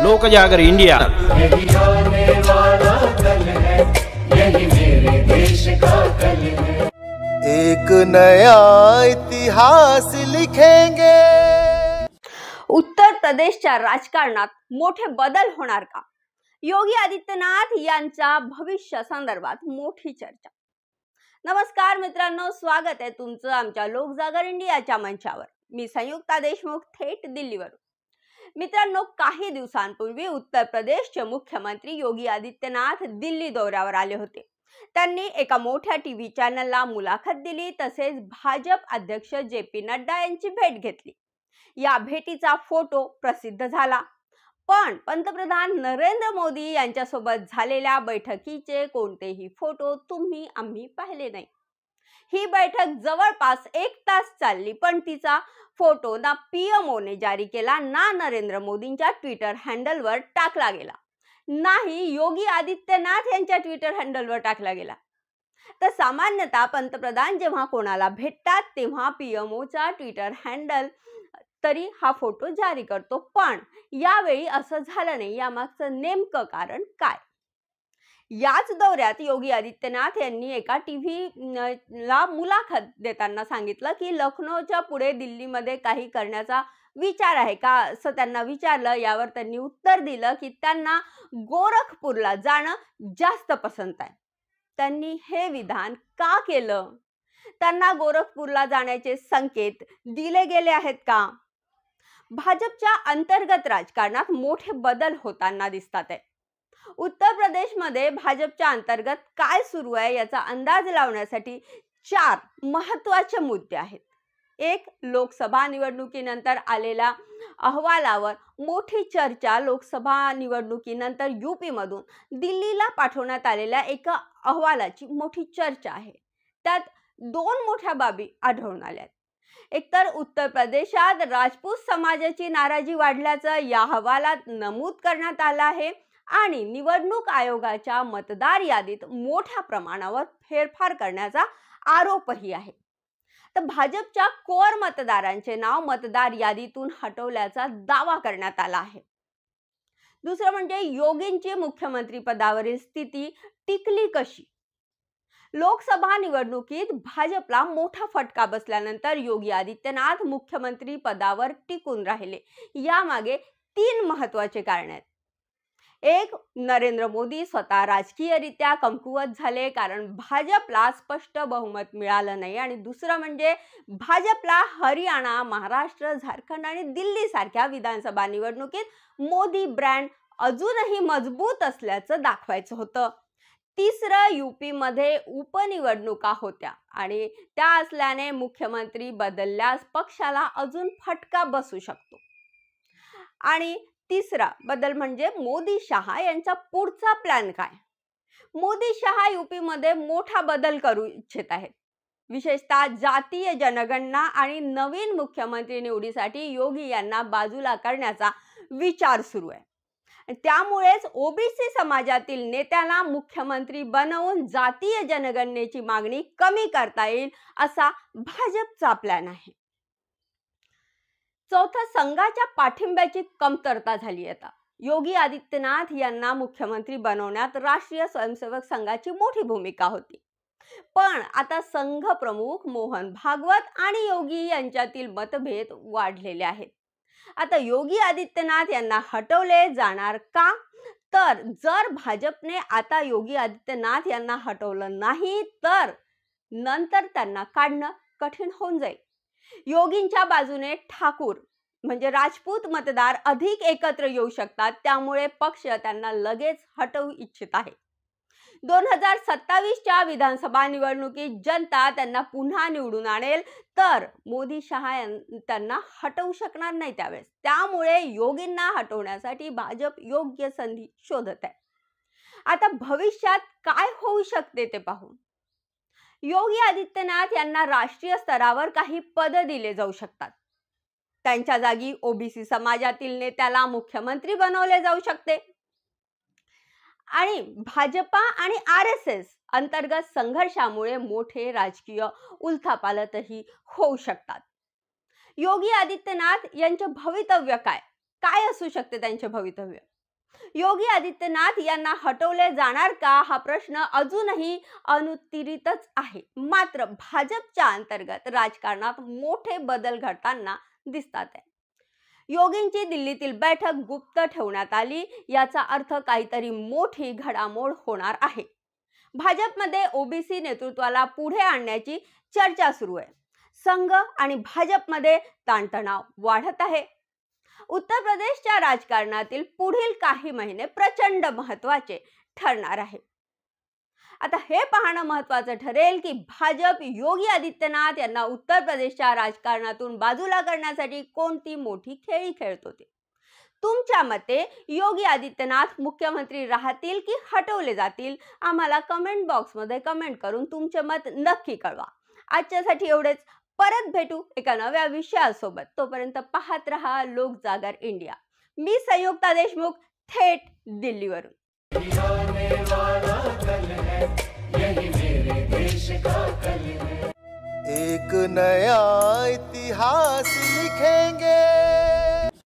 लोक जागर इंडिया। यही आने वाला कल है, यही मेरे देश का कल है। एक नया इतिहास लिखेंगे। उत्तर प्रदेशच्या राजकारणात मोठे बदल होणार का? योगी आदित्यनाथ यांच्या भविष्या संदर्भात मोठी चर्चा। नमस्कार मित्रांनो, स्वागत आहे तुमचं आमच्या लोकजागर इंडियाच्या मंचावर। मी संयुक्ता देशमुख थेट दिल्लीवरून। मित्रांनो, काही दिवसांपूर्वी उत्तर प्रदेशचे मुख्यमंत्री योगी आदित्यनाथ दिल्ली दौऱ्यावर आले होते। त्यांनी एका मोठ्या टीव्ही चॅनलला मुलाखत दिली, तसेच भाजप अध्यक्ष जे.पी. नड्डा यांची भेट घेतली। या भेटीचा फोटो प्रसिद्ध झाला, पण पंतप्रधान नरेंद्र मोदी यांच्यासोबत झालेल्या बैठकीचे कोणतेही फोटो आम्ही पाहिले नाही। ही बैठक जवळपास 1 तास चालली, पण तिचा फोटो ना पीएमओने जारी केला, ना नरेंद्र मोदींच्या ट्विटर हँडलवर टाकला गेला, नाही योगी आदित्यनाथ यांच्या ट्विटर हँडलवर टाकला गेला। तर सामान्यतः पंतप्रधान जेव्हा कोणाला भेटतात तेव्हा पीएमओचा ट्विटर हँडल तरी हा फोटो जारी करतो, पण यावेळी असं झालं नाही। यामागचं नेमकं कारण काय? याच दौऱ्यात योगी आदित्यनाथ यांनी एका टीव्हीला मुलाखत देताना सांगितलं की लखनौच्या पुढे दिल्लीमध्ये काही करण्याचा विचार आहे का असं त्यांना विचारलं। यावर त्यांनी उत्तर दिलं की त्यांना गोरखपूरला जाणं जास्त पसंत आहे। त्यांनी हे विधान का केलं? त्यांना गोरखपूरला जाण्याचे संकेत दिले गेले आहेत का? भाजपच्या अंतर्गत राजकारणात मोठे बदल होताना दिसतात आहे। उत्तर प्रदेशमध्ये भाजपच्या अंतर्गत काय सुरू आहे याचा अंदाज लावण्यासाठी 4 महत्त्वाचे मुद्दे आहेत। एक, लोकसभा निवडणुकीनंतर आलेल्या अहवालावर मोठी चर्चा। लोकसभा निवडणुकीनंतर यूपी मधून दिल्लीला पाठवण्यात आलेल्या एका अहवालाची मोठी चर्चा आहे। त्यात 2 मोठ्या बाबी आढळून आल्या। एकतर उत्तर प्रदेशात राजपूत समाजाची नाराजी वाढल्याचं या अहवालात नमूद करण्यात आलं आहे, आणि निवडणूक आयोगाच्या मतदार यादीत मोठ्या प्रमाणावर फेरफार करण्याचा आरोपही आहे। तर भाजपच्या कोर मतदारांचे नाव मतदार यादीतून हटवल्याचा दावा करण्यात आला आहे। दुसरं म्हणजे योगींची मुख्यमंत्री पदावरील स्थिती टिकली कशी? लोकसभा निवडणुकीत भाजपला मोठा फटका बसल्यानंतर योगी आदित्यनाथ मुख्यमंत्री पदावर टिकून राहिले। यामागे 3 महत्त्वाचे कारण आहेत। एक, नरेंद्र मोदी स्वतः राजकीयरित्या कमकुवत झाले, कारण भाजपला स्पष्ट बहुमत मिळालं नाही। आणि दुसरं म्हणजे भाजपला हरियाणा, महाराष्ट्र, झारखंड आणि दिल्ली सारख्या विधानसभा निवडणुकीत मोदी ब्रँड अजूनही मजबूत असल्याचं दाखवायचं होतं। तिसरं, यूपी मध्ये उपनिवडणुका होत्या आणि त्या असल्याने मुख्यमंत्री बदलल्यास पक्षाला अजून फटका बसू शकतो। आणि तिसरा बदल म्हणजे मोदी शहा यांचा पुढचा प्लॅन काय? मोदी शहा यूपी मध्ये मोठा बदल करू इच्छित आहेत। विशेषतः जातीय जनगणना आणि नवीन मुख्यमंत्री निवडीसाठी योगी यांना बाजूला करण्याचा विचार सुरू आहे। त्यामुळेच ओबीसी समाजातील नेत्याला मुख्यमंत्री बनवून जातीय जनगणनेची मागणी कमी करता येईल असा भाजपचा प्लॅन आहे। चौथं, संघाच्या पाठिंब्याची कमतरता झाली आता। योगी आदित्यनाथ यांना मुख्यमंत्री बनवण्यात राष्ट्रीय स्वयंसेवक संघाची मोठी भूमिका होती, पण आता संघ प्रमुख मोहन भागवत आणि योगी यांच्यातील मतभेद वाढलेले आहेत। आता योगी आदित्यनाथ यांना हटवले जाणार का? तर जर भाजपने आता योगी आदित्यनाथ यांना हटवलं नाही तर नंतर त्यांना काढणं कठीण होऊन जाईल। योगींच्या बाजूने ठाकूर म्हणजे राजपूत मतदार अधिक एकत्र येऊ शकतात, त्यामुळे पक्ष त्यांना लगेच हटवू इच्छित आहे। 2027च्या विधानसभा निवडणुकीत जनता त्यांना पुन्हा निवडून आणेल, तर मोदी शहा त्यांना हटवू शकणार नाही त्यावेळेस। त्यामुळे योगींना हटवण्यासाठी भाजप योग्य संधी शोधत आहे। आता भविष्यात काय होऊ शकते ते पाहू। योगी आदित्यनाथ यांना राष्ट्रीय स्तरावर काही पद दिले जाऊ शकतात। त्यांच्या जागी ओबीसी समाजातील नेत्याला मुख्यमंत्री बनवले जाऊ शकते। आणि भाजपा आणि आरएसएस अंतर्गत संघर्षामुळे मोठे राजकीय उलथापालथही होऊ शकतात। योगी आदित्यनाथ यांचे भवितव्य काय असू शकते? त्यांचे भवितव्य योगी आदित्यनाथ यांना हटवले जाणार का हा प्रश्न अजूनही अनुत्तरितच आहे. मात्र भाजपच्या अंतर्गत राजकारणात मोठे बदल घडताना दिसतात आहे. योगींची दिल्लीतील बैठक गुप्त ठेवण्यात आली याचा अर्थ काहीतरी मोठी घडामोड होणार आहे. भाजपमध्ये ओबीसी नेतृत्वाला पुढे आणण्याची चर्चा सुरू आहे. संघ आणि भाजपमध्ये ताणतणाव वाढत आहे. उत्तर प्रदेशच्या राजकारणातील पुढील काही महिने प्रचंड महत्त्वाचे ठरणार आहे. आता हे पाहणं महत्त्वाचं ठरेल की भाजप योगी आदित्यनाथ यांना उत्तर प्रदेशच्या राजकारणातून बाजूला करण्यासाठी कोणती मोठी खेळी खेळत होते. तुमच्या मते योगी आदित्यनाथ मुख्यमंत्री राहतील की हटवले जातील? आम्हाला कमेंट बॉक्समध्ये कमेंट करून तुमचे मत नक्की कळवा. आजच्यासाठी एवढेच. परत भेटू एका नव्या विषयासोबत. तोपर्यंत पाहत रहा लोकजागर इंडिया. मी संयुक्ता देशमुख, थेट दिल्लीवरून. आने वाला कल है, यही मेरे देश का कल है. एक नया इतिहास लिखेंगे.